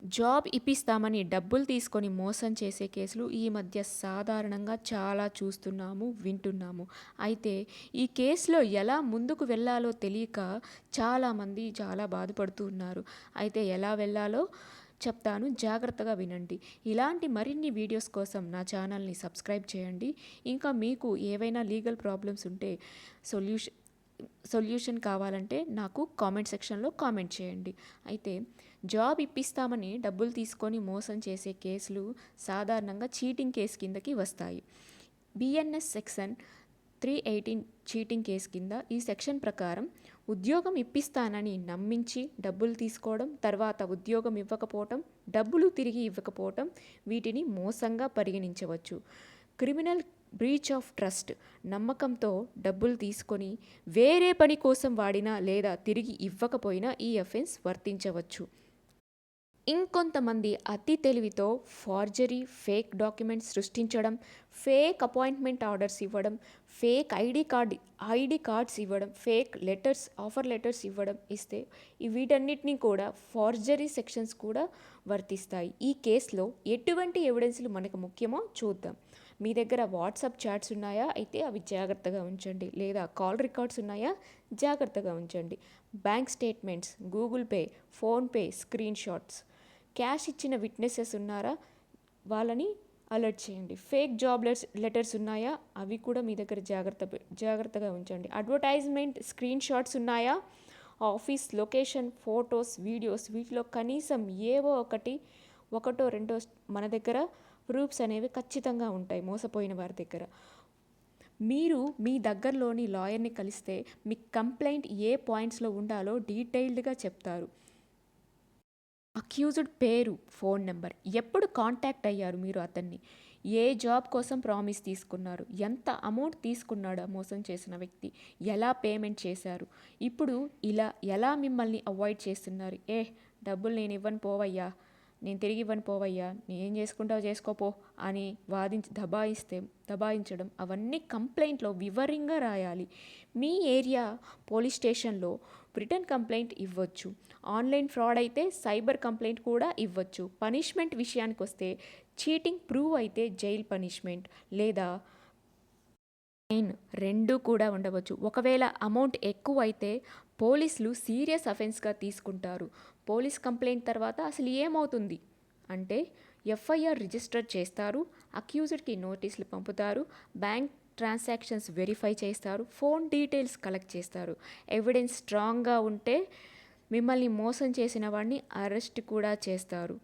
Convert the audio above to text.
Job ఇప్పిస్తామని డబ్బులు తీసుకొని మోసం చేసే కేసులు ఈ మధ్య సాధారణంగా చాలా చూస్తున్నాము, వింటున్నాము. అయితే ఈ కేసులో ఎలా ముందుకు వెళ్ళాలో తెలియక చాలామంది చాలా బాధపడుతూ ఉన్నారు. అయితే ఎలా వెళ్ళాలో చెప్తాను, జాగ్రత్తగా వినండి. ఇలాంటి మరిన్ని వీడియోస్ కోసం నా ఛానల్ని సబ్స్క్రైబ్ చేయండి. ఇంకా మీకు ఏవైనా లీగల్ ప్రాబ్లమ్స్ ఉంటే సొల్యూషన్ కావాలంటే నాకు కామెంట్ సెక్షన్లో కామెంట్ చేయండి. అయితే జాబ్ ఇప్పిస్తామని డబ్బులు తీసుకొని మోసం చేసే కేసులు సాధారణంగా చీటింగ్ కేసు కిందకి వస్తాయి. బిఎన్ఎస్ సెక్షన్ 318 చీటింగ్ కేసు కింద ఈ సెక్షన్ ప్రకారం ఉద్యోగం ఇప్పిస్తానని నమ్మించి డబ్బులు తీసుకోవడం, తర్వాత ఉద్యోగం ఇవ్వకపోవటం, డబ్బులు తిరిగి ఇవ్వకపోవటం వీటిని మోసంగా పరిగణించవచ్చు. క్రిమినల్ బ్రీచ్ ఆఫ్ ట్రస్ట్, నమ్మకంతో డబ్బులు తీసుకొని వేరే పని కోసం వాడినా లేదా తిరిగి ఇవ్వకపోయినా ఈ అఫెన్స్ వర్తించవచ్చు. ఇంకొంతమంది అతి తెలివితో ఫార్జరీ, ఫేక్ డాక్యుమెంట్స్ సృష్టించడం, ఫేక్ అపాయింట్మెంట్ ఆర్డర్స్ ఇవ్వడం, ఫేక్ ఐడి కార్డ్స్ ఇవ్వడం, ఫేక్ లెటర్స్, ఆఫర్ లెటర్స్ ఇస్తే వీటన్నిటిని కూడా ఫార్జరీ సెక్షన్స్ కూడా వర్తిస్తాయి. ఈ కేసులో ఎటువంటి ఎవిడెన్స్లు మనకు ముఖ్యమో చూద్దాం. మీ దగ్గర వాట్సాప్ చాట్స్ ఉన్నాయా? అయితే అవి జాగ్రత్తగా ఉంచండి. లేదా కాల్ రికార్డ్స్ ఉన్నాయా? జాగ్రత్తగా ఉంచండి. Bank statements, Google pay, PhonePe screen shots, cash ఇచ్చిన విట్నెసెస్ ఉన్నారా? వాళ్ళని అలర్ట్ చేయండి. ఫేక్ జాబ్ లెటర్స్ ఉన్నాయా? అవి కూడా మీ దగ్గర జాగ్రత్తగా ఉంచండి. అడ్వర్టైజ్మెంట్ స్క్రీన్ షాట్స్ ఉన్నాయా? ఆఫీస్ లొకేషన్, ఫొటోస్, వీడియోస్ వీటిలో కనీసం ఏవో ఒకటో రెండో మన దగ్గర ప్రూఫ్స్ అనేవి ఖచ్చితంగా ఉంటాయి మోసపోయిన వారి దగ్గర. మీరు మీ దగ్గరలోని లాయర్ని కలిస్తే మీ కంప్లైంట్ ఏ పాయింట్స్లో ఉండాలో డీటెయిల్డ్గా చెప్తారు. అక్యూజ్డ్ పేరు, ఫోన్ నెంబర్, ఎప్పుడు కాంటాక్ట్ అయ్యారు మీరు అతన్ని, ఏ జాబ్ కోసం ప్రామిస్ తీసుకున్నారు, ఎంత అమౌంట్ తీసుకున్నాడు మోసం చేసిన వ్యక్తి, ఎలా పేమెంట్ చేశారు, ఇప్పుడు ఎలా మిమ్మల్ని అవాయిడ్ చేస్తున్నారు, డబ్బులు నేను ఇవ్వను పోవయ్యా, నేను తిరిగి ఇవ్వను పోవయ్యా, నేనేం చేసుకుంటావు చేసుకోపో అని దబాయించడం, అవన్నీ కంప్లైంట్లో వివరంగా రాయాలి. మీ ఏరియా పోలీస్ స్టేషన్లో రిటర్న్ కంప్లైంట్ ఇవ్వచ్చు. ఆన్లైన్ ఫ్రాడ్ అయితే సైబర్ కంప్లైంట్ కూడా ఇవ్వచ్చు. పనిష్మెంట్ విషయానికి వస్తే చీటింగ్ ప్రూవ్ అయితే జైల్ పనిష్మెంట్ లేదా ఫైన్ రెండూ కూడా ఉండవచ్చు. ఒకవేళ అమౌంట్ ఎక్కువ అయితే పోలీసులు సీరియస్ అఫెన్స్గా తీసుకుంటారు. పోలీస్ కంప్లైంట్ తర్వాత అసలు ఏమవుతుంది అంటే ఎఫ్ఐఆర్ రిజిస్టర్ చేస్తారు, అక్యూజ్డ్కి నోటీసులు పంపుతారు, బ్యాంక్ ట్రాన్సాక్షన్స్ వెరిఫై చేస్తారు, ఫోన్ డీటెయిల్స్ కలెక్ట్ చేస్తారు. ఎవిడెన్స్ స్ట్రాంగ్గా ఉంటే మిమ్మల్ని మోసం చేసిన వాడిని అరెస్ట్ కూడా చేస్తారు.